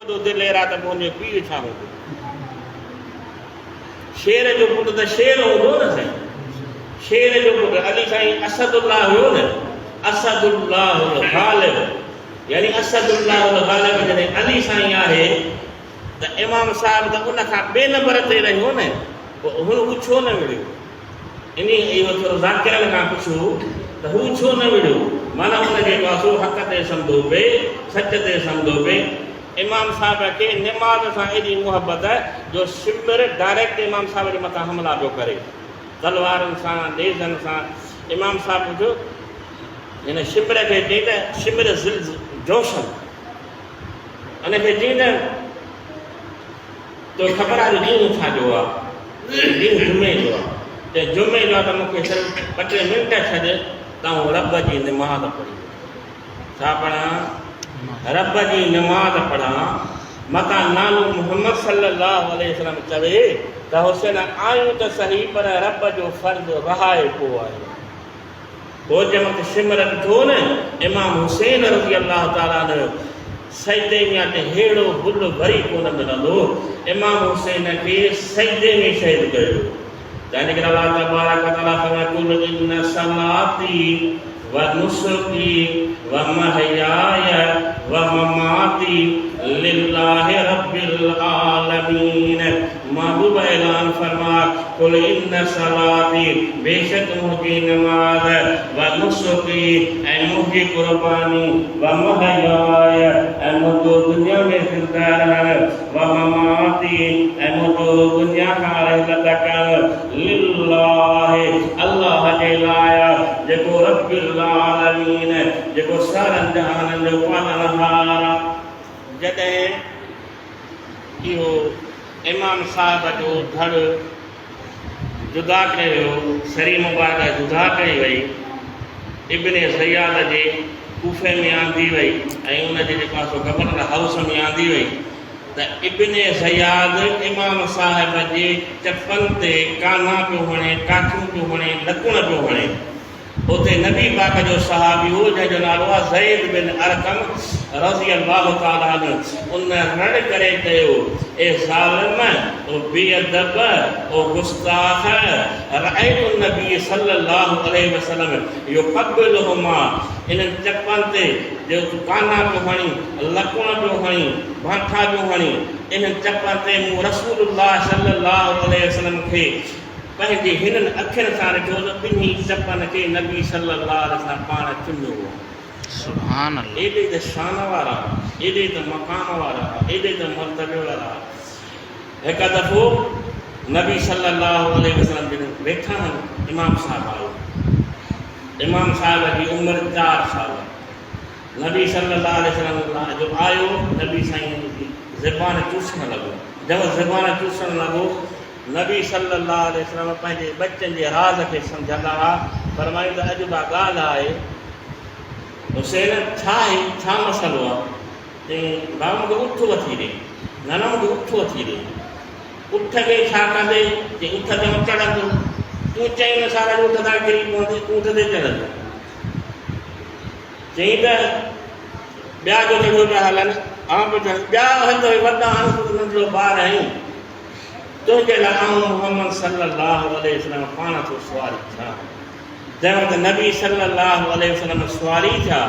दिल एरा त मुंहिंजो पीउ छा हूंदो शेर जो पुटु त शेर हूंदो न साईं शेर जो पुटु अली साईं असदुल्लाह हुयो न असदुल्लाह गालिब यानी असदुल्लाह गालिब जॾहिं अली साईं आहे त इमाम साहिब त उन खां ॿिए नंबर ते रहियो न पोइ हू छो न विढ़ियो इन इहो थोरो ज़ाकिरनि खां पुछो त हू छो न विढ़ियो माना हुनजे पासो हक़ ते सम्झो पए सच ते सम्झो पए इमाम साहिब खे निमाज़ सां एॾी मुहबत जो शिमिर डायरेक्ट इमाम साहिब जे मथां हमला पियो करे तलवारनि सां नेज़नि सां इमाम साहिब जो हिन शिमिर खे चई त शिमिर जोशन हिनखे चई त तो ख़बर आहे ॾींहुं छा जो आहे ॾींहुं जुमे जो आहे त जुमे जो आहे त मूंखे सिर्फ़ु ॿ टे मिंट छॾ तव्हां रब जी निमाज़ पढ़ी छा पढ़ां रब जी निमाज़ पढ़ां मतां नालो मुहम्मद सल्लल्लाहु अलैहि वसल्लम चवे त हुसैन आयूं त सही पर रब जो फ़र्ज़ु रहाए पोइ आहे पोइ जंहिं वक़्तु शिमर ॾिठो न इमाम हुसैन रज़ी अलाह ताला सजदे में ते हेड़ो भुल वरी कोन मिलंदो इमाम हुसैन खे सजदे में शहीद कयो तंहिं करे अलाह तबारक व तआला फरमाए कुल इन सलाती व नुसुकी व महयाय व ममाती लिल्लाहि रब्बिल आलमीन महबूब ऐलान फरमा कुल इन सलाती बेशक मुंहिंजी नमाज़ व नुसुकी ऐं मुंहिंजी कुर्बानी व महयाय ऐं मुंहिंजो दुनिया में ज़िंदा रहण व ममाती ऐं मुंहिंजो दुनिया खां रहलत करणु लिल्लाहि अल्लाह जे लाइ जेको रब्बिल आलमीन जेको सारनि जहाननि जो पालनहार जॾहिं इहो इमाम साहिब जो धड़ जुदा कयो सरी मुबारक जुदा कई वई इब्ने ज़ियाद जे कूफ़े में आंदी वई ऐं उनजे पासो गवर्नर हाउस में आंदी वई त इब्ने ज़ियाद इमाम साहिब जे चपनि ते काना पियो हणे काठियूं पियो हणे लकुण पियो हणे उते नबी पाक जो सहाबी हो जंहिंजो नालो आहे ज़ैद बिन अरकम रज़ी अल्लाह ताला अन्हु उन रण करे कयो ए ज़ालिम ओ बेअदब ओ गुस्ताख़ रअयतु नबी सल्लल्लाहु अलैहि वसल्लम युक़ब्बिलुहुमा इन्हनि चपनि ते जो तूं काना पियो हणी लकुण पियो हणी भाठा पियो हणी इन्हनि चपनि ते मूं रसूलुल्लाह सल्लल्लाहु अलैहि वसल्लम खे पंहिंजे हिननि अखियुनि सां ॾिठो त ॿिन्ही चपनि खे नबी सल्लल्लाहु अलैहि वसल्लम पाण चुमियो हो सुभान अल्लाह एॾे त शान वारा एॾे त मक़ाम वारा एॾे त मर्तबे वारा हिकु दफ़ो नबी सल्लल्लाहु अलैहि वसल्लम जिन वेठा आहिनि इमाम साहिब आयो इमाम साहिब जी उमिरि 4 साल नबी सल्लल्लाहु अलैहि वसल्लम जो आयो नबी साईं जी ज़बान चूसणु लॻो जब ज़बान चूसणु लॻो नबी सल्लल्लाहु अलैहि वसल्लम पंहिंजे बचनि जे राज़ खे सम्झंदा हुआ फरमाईंदा अॼु बा ॻाल्हि आहे हुसैन छा आहे छा मसइलो आहे चई भाउ मूंखे उठ वठी ॾे न मूंखे उठ वठी ॾे उठ खे छा कंदे चई उठ ते चढ़ंदो तूं चई न सारा उठ तां किरी पवंदे उठ ते चढ़ंदो चई त ॿिया जो जेको पिया हलनि ॿिया हलंदो वॾा नंढड़ो ॿार आहियूं तुंहिंजे लाइ आऊं मुहम्मद सल्लल्लाहु अलैहि वसल्लम पाण थो सुवारी थिया जंहिं वक़्तु नबी सल्लल्लाहु अलैहि वसल्लम सुवारी थिया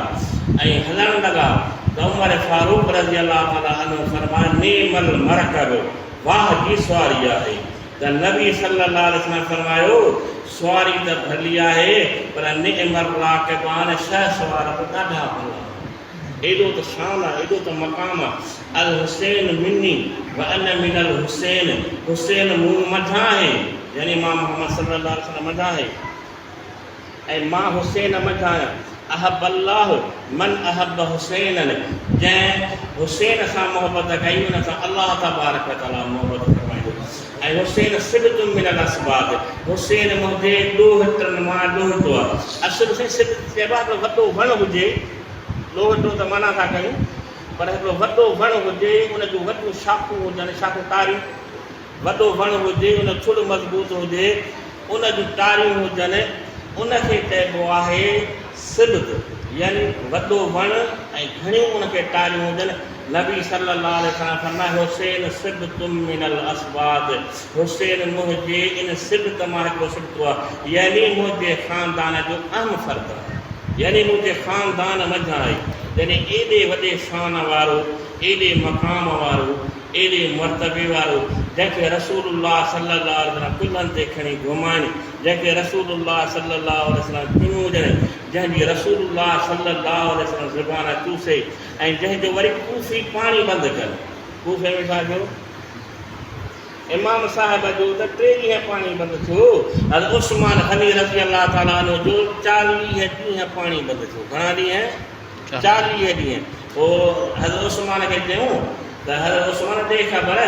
ऐं हलणु लॻा त उमर फारूक रज़ी अल्लाह ताला अन्हु फरमाया नेमल मरकब वाह जी सुवारी आहे त नबी सल्लल्लाहु अलैहि वसल्लम फरमायो सुवारी त भली आहे पर नेमल राकिबान शह सवार त ॾाढा भला एॾो त शान आहे एॾो त मक़ाम आहे अल हुसैन मिनी व अन मिनल हुसैन हुसैन मूं मथां आहे यानी मां मोहम्मद सल्लल्लाहु अलैहि वसल्लम मथां आहे ऐं मां हुसैन मथां आहियां अहब अल्लाह मन अहब हुसैन जंहिं हुसैन सां मोहबत कई उन सां अल्लाह तबारक व तआला मोहबत फरमाईंदो ऐं हुसैन सिबतु मिनल असबाद हुसैन मुंहिंजे ॾोहिटनि मां ॾोहिटो आहे असुल से सिब चइबो आहे वॾो वण हुजे ॾोहिटो त मना था कयूं पर हिकिड़ो वॾो वण हुजे उन जूं वॾियूं शाखूं हुजनि शाखूं टारियूं वॾो वण हुजे उन छुड़ मज़बूत हुजे उन जूं टारियूं हुजनि उनखे चइबो आहे सिबत यानी वॾो वण ऐं घणियूं उनखे टारियूं हुजनि नबी सल्लल्लाहु अलैहि वसल्लम फरमाए हुसैन सिब्तुम मिनल अस्बाद, हुसैन मुंहिंजे इन सिब्त मां हिकिड़ो सिब्त आहे, यानी मुंहिंजे ख़ानदान जो अहम फ़र्क़ु आहे, यानी मुंहिंजे ख़ानदान मंझां आहे, यानी एॾे वॾे शान वारो, एॾे मक़ाम वारो, एॾे मर्तबे वारो, जंहिंखे रसूलुल्लाह सल्लल्लाहु अलैहि वसल्लम कुल्हनि ते खणी घुमाइनि, जंहिंखे रसूलुल्लाह सल्लल्लाहु अलैहि वसल्लम चुनूं ॾियनि, जंहिंजी रसूलुल्लाह सल्लल्लाहु अलैहि वसल्लम ज़ुबान चूसे, ऐं जंहिंजो वरी कूफ़ी पाणी बंदि कनि। कूफ़े में छा थियो? इमाम साहिब जो त 3 ॾींहं पाणी बंदि थियो, हज़रत उस्मान गनी रज़ी अल्लाह ताला अन्हु जो 40 ॾींहं पाणी बंदि थियो। घणा ॾींहं? 40 ॾींहं। पोइ हज़रत उस्मान खे चयूं त हज़रत उस्मान ते ख़बर,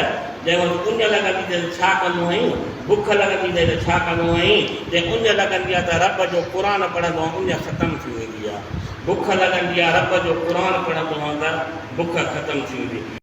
जंहिं वक़्तु उञ लॻंदी त छा कंदो आहीं, बुख लॻंदी त छा कंदो आहीं, जंहिं उञ लॻंदी आहे त रब जो क़ुर पढ़ंदो आहे, उञ ख़तमु थी वेंदी आहे, बुख लॻंदी आहे रब जो क़ुर पढ़ंदो आहे त बुख ख़तमु थी वेंदी।